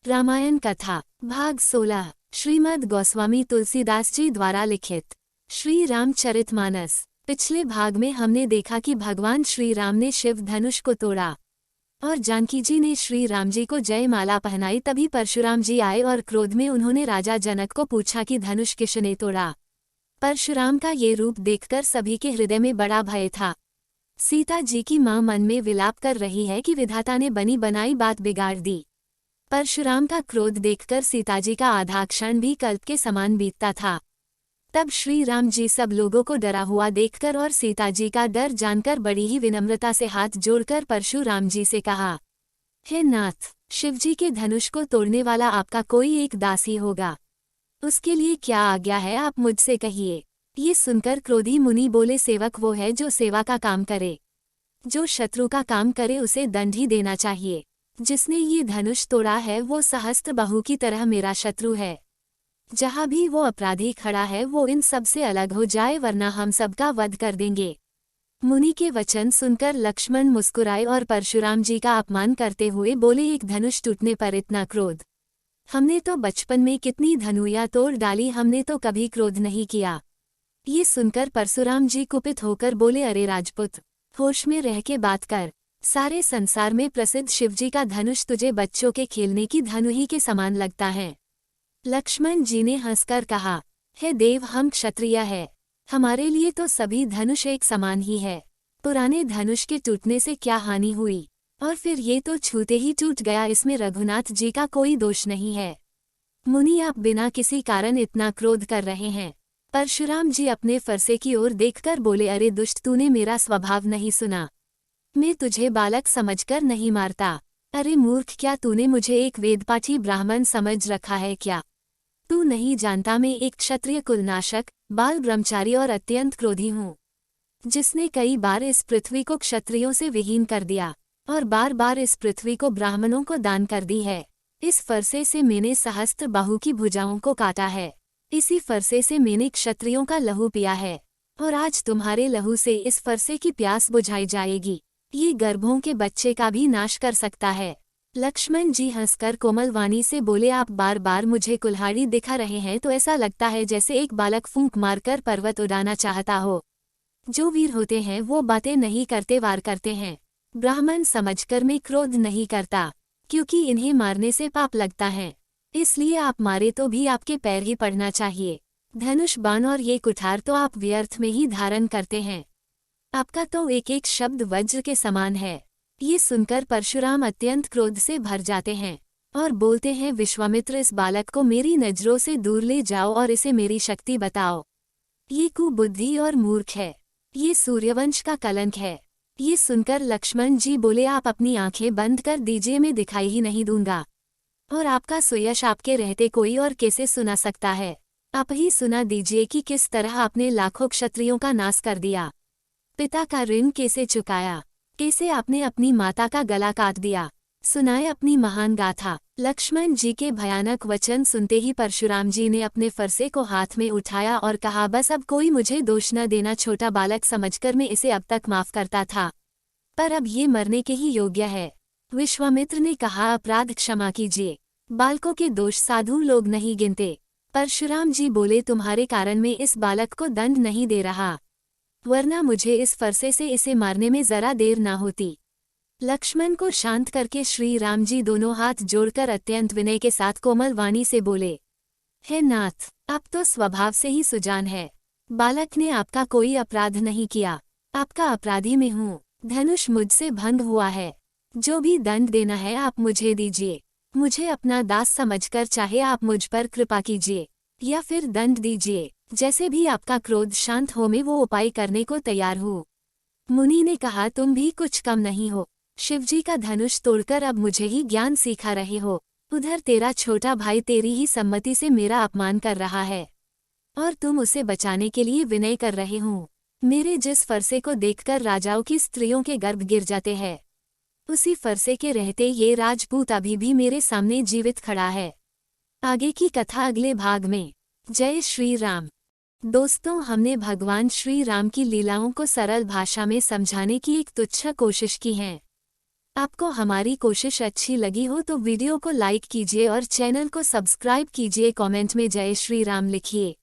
रामायण कथा भाग 16 श्रीमद् गोस्वामी तुलसीदास जी द्वारा लिखित श्री रामचरितमानस। पिछले भाग में हमने देखा कि भगवान श्री राम ने शिव धनुष को तोड़ा और जानकी जी ने श्री राम जी को जय माला पहनाई। तभी परशुराम जी आए और क्रोध में उन्होंने राजा जनक को पूछा कि धनुष किसने तोड़ा। परशुराम का ये रूप देखकर सभी के हृदय में बड़ा भय था। सीता जी की मां मन में विलाप कर रही है कि विधाता ने बनी बनाई बात बिगाड़ दी। परशुराम का क्रोध देखकर सीताजी का आधा क्षण भी कल्प के समान बीतता था। तब श्री राम जी सब लोगों को डरा हुआ देखकर और सीताजी का डर जानकर बड़ी ही विनम्रता से हाथ जोड़कर परशुराम जी से कहा, हे नाथ, शिवजी के धनुष को तोड़ने वाला आपका कोई एक दास ही होगा। उसके लिए क्या आज्ञा है, आप मुझसे कहिए। ये सुनकर क्रोधी मुनि बोले, सेवक वो है जो सेवा का काम करे। जो शत्रु का काम करे उसे दंड ही देना चाहिए। जिसने ये धनुष तोड़ा है वो सहस्त्र बाहु की तरह मेरा शत्रु है। जहाँ भी वो अपराधी खड़ा है वो इन सब से अलग हो जाए, वरना हम सबका वध कर देंगे। मुनि के वचन सुनकर लक्ष्मण मुस्कुराए और परशुराम जी का अपमान करते हुए बोले, एक धनुष टूटने पर इतना क्रोध? हमने तो बचपन में कितनी धनुया तोड़ डाली, हमने तो कभी क्रोध नहीं किया। ये सुनकर परशुराम जी कुपित होकर बोले, अरे राजपुत, होश में रह के बात कर। सारे संसार में प्रसिद्ध शिवजी का धनुष तुझे बच्चों के खेलने की धनु ही के समान लगता है। लक्ष्मण जी ने हंसकर कहा, हे देव, हम क्षत्रिय है, हमारे लिए तो सभी धनुष एक समान ही है। पुराने धनुष के टूटने से क्या हानि हुई, और फिर ये तो छूते ही टूट गया, इसमें रघुनाथ जी का कोई दोष नहीं है। मुनि, आप बिना किसी कारण इतना क्रोध कर रहे हैं। परशुराम जी अपने फरसे की ओर देखकर बोले, अरे दुष्ट, तूने मेरा स्वभाव नहीं सुना। मैं तुझे बालक समझकर नहीं मारता। अरे मूर्ख, क्या तूने मुझे एक वेदपाठी ब्राह्मण समझ रखा है क्या? तू नहीं जानता मैं एक क्षत्रिय कुलनाशक, बाल ब्रह्मचारी और अत्यंत क्रोधी हूँ, जिसने कई बार इस पृथ्वी को क्षत्रियों से विहीन कर दिया और बार बार इस पृथ्वी को ब्राह्मणों को दान कर दी है। इस फरसे से मैंने सहस्त्र बाहु की भुजाओं को काटा है। इसी फरसे से मैंने क्षत्रियों का लहू पिया है और आज तुम्हारे लहू से इस फरसे की प्यास बुझाई जाएगी। ये गर्भों के बच्चे का भी नाश कर सकता है। लक्ष्मण जी हंसकर कोमल वाणी से बोले, आप बार बार मुझे कुल्हाड़ी दिखा रहे हैं तो ऐसा लगता है जैसे एक बालक फूंक मारकर पर्वत उड़ाना चाहता हो। जो वीर होते हैं वो बातें नहीं करते, वार करते हैं। ब्राह्मण समझकर मैं क्रोध नहीं करता, क्योंकि इन्हें मारने से पाप लगता है। इसलिए आप मारे तो भी आपके पैर ही पड़ना चाहिए। धनुष बाण और ये कुठार तो आप व्यर्थ में ही धारण करते हैं। आपका तो एक एक शब्द वज्र के समान है। ये सुनकर परशुराम अत्यंत क्रोध से भर जाते हैं और बोलते हैं, विश्वामित्र, इस बालक को मेरी नजरों से दूर ले जाओ और इसे मेरी शक्ति बताओ। ये कुबुद्धि और मूर्ख है, ये सूर्यवंश का कलंक है। ये सुनकर लक्ष्मण जी बोले, आप अपनी आंखें बंद कर दीजिए, मैं दिखाई ही नहीं दूंगा, और आपका सुयश आपके रहते कोई और कैसे सुना सकता है। आप ही सुना दीजिए कि किस तरह आपने लाखों क्षत्रियों का नाश कर दिया, पिता का ऋण कैसे चुकाया, कैसे आपने अपनी माता का गला काट दिया। सुनाए अपनी महान गाथा। लक्ष्मण जी के भयानक वचन सुनते ही परशुराम जी ने अपने फरसे को हाथ में उठाया और कहा, बस अब कोई मुझे दोष न देना। छोटा बालक समझकर मैं इसे अब तक माफ करता था, पर अब ये मरने के ही योग्य है। विश्वामित्र ने कहा, अपराध क्षमा कीजिए, बालकों के दोष साधु लोग नहीं गिनते। परशुराम जी बोले, तुम्हारे कारण मैं इस बालक को दंड नहीं दे रहा, वरना मुझे इस फरसे से इसे मारने में जरा देर ना होती। लक्ष्मण को शांत करके श्री राम जी दोनों हाथ जोड़कर अत्यंत विनय के साथ कोमल वाणी से बोले, हे नाथ, आप तो स्वभाव से ही सुजान है। बालक ने आपका कोई अपराध नहीं किया, आपका अपराधी मैं हूँ। धनुष मुझसे भंग हुआ है, जो भी दंड देना है आप मुझे दीजिए। मुझे अपना दास समझकर चाहे आप मुझ पर कृपा कीजिए या फिर दंड दीजिए। जैसे भी आपका क्रोध शांत हो, मैं वो उपाय करने को तैयार हूँ। मुनि ने कहा, तुम भी कुछ कम नहीं हो। शिवजी का धनुष तोड़कर अब मुझे ही ज्ञान सिखा रहे हो। उधर तेरा छोटा भाई तेरी ही सम्मति से मेरा अपमान कर रहा है और तुम उसे बचाने के लिए विनय कर रहे हो। मेरे जिस फरसे को देखकर राजाओं की स्त्रियों के गर्भ गिर जाते हैं, उसी फरसे के रहते ये राजपूत अभी भी मेरे सामने जीवित खड़ा है। आगे की कथा अगले भाग में। जय श्री राम। दोस्तों, हमने भगवान श्री राम की लीलाओं को सरल भाषा में समझाने की एक तुच्छ कोशिश की है। आपको हमारी कोशिश अच्छी लगी हो तो वीडियो को लाइक कीजिए और चैनल को सब्सक्राइब कीजिए। कमेंट में जय श्री राम लिखिए।